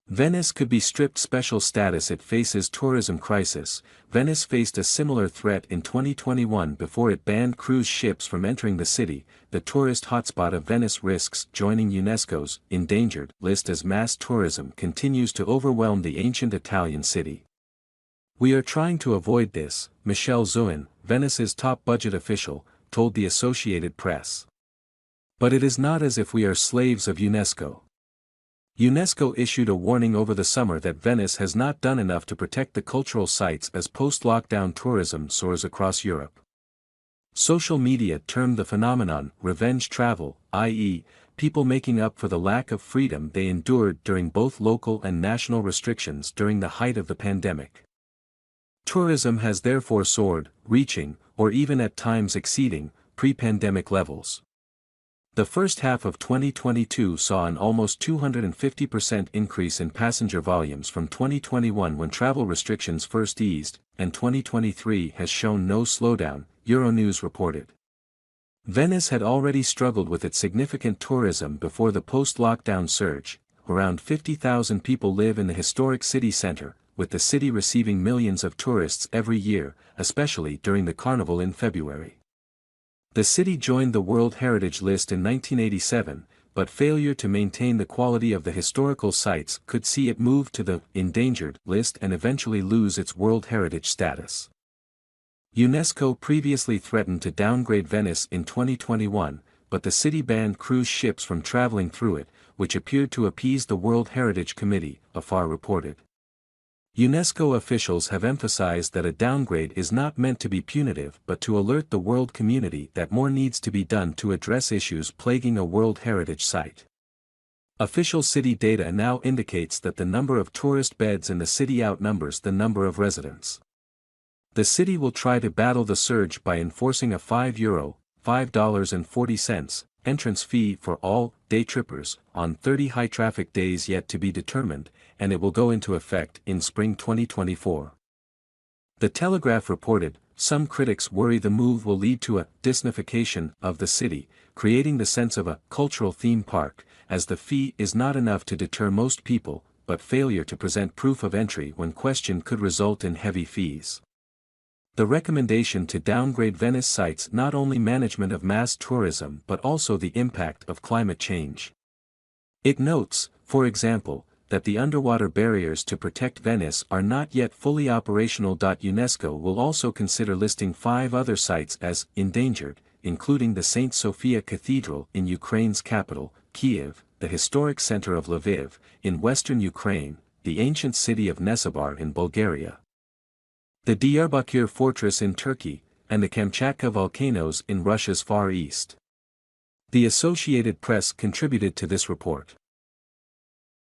Venice could be stripped special status. It faces tourism crisis. Venice faced a similar threat in 2021 before it banned cruise ships from entering the city. The tourist hotspot of Venice risks joining UNESCO's endangered list as mass tourism continues to overwhelm the ancient Italian city. "We are trying to avoid this," Michel Zuin, Venice's top budget official, told the Associated Press. "But it is not as if we are slaves of UNESCO." UNESCO issued a warning over the summer that Venice has not done enough to protect the cultural sites as post-lockdown tourism soars across Europe. Social media termed the phenomenon revenge travel, i.e., people making up for the lack of freedom they endured during both local and national restrictions during the height of the pandemic. Tourism has therefore soared, reaching, or even at times exceeding, pre-pandemic levels. The first half of 2022 saw an almost 250% increase in passenger volumes from 2021 when travel restrictions first eased, and 2023 has shown no slowdown, Euronews reported. Venice had already struggled with its significant tourism before the post-lockdown surge. Around 50,000 people live in the historic city center, with the city receiving millions of tourists every year, especially during the carnival in February. The city joined the World Heritage List in 1987, but failure to maintain the quality of the historical sites could see it move to the endangered list and eventually lose its World Heritage status. UNESCO previously threatened to downgrade Venice in 2021, but the city banned cruise ships from traveling through it, which appeared to appease the World Heritage Committee, AFAR reported. UNESCO officials have emphasized that a downgrade is not meant to be punitive but to alert the world community that more needs to be done to address issues plaguing a World Heritage Site. Official city data now indicates that the number of tourist beds in the city outnumbers the number of residents. The city will try to battle the surge by enforcing a €5 ($5.40) entrance fee for all day trippers on 30 high-traffic days yet to be determined, and it will go into effect in spring 2024. The Telegraph reported, some critics worry the move will lead to a disnification of the city, creating the sense of a cultural theme park, as the fee is not enough to deter most people, but failure to present proof of entry when questioned could result in heavy fees. The recommendation to downgrade Venice cites not only management of mass tourism but also the impact of climate change. It notes, for example, that the underwater barriers to protect Venice are not yet fully operational. UNESCO will also consider listing 5 other sites as endangered, including the St. Sophia Cathedral in Ukraine's capital, Kiev, the historic center of Lviv, in western Ukraine, the ancient city of Nesebar in Bulgaria, the Diyarbakir fortress in Turkey, and the Kamchatka volcanoes in Russia's Far East. The Associated Press contributed to this report.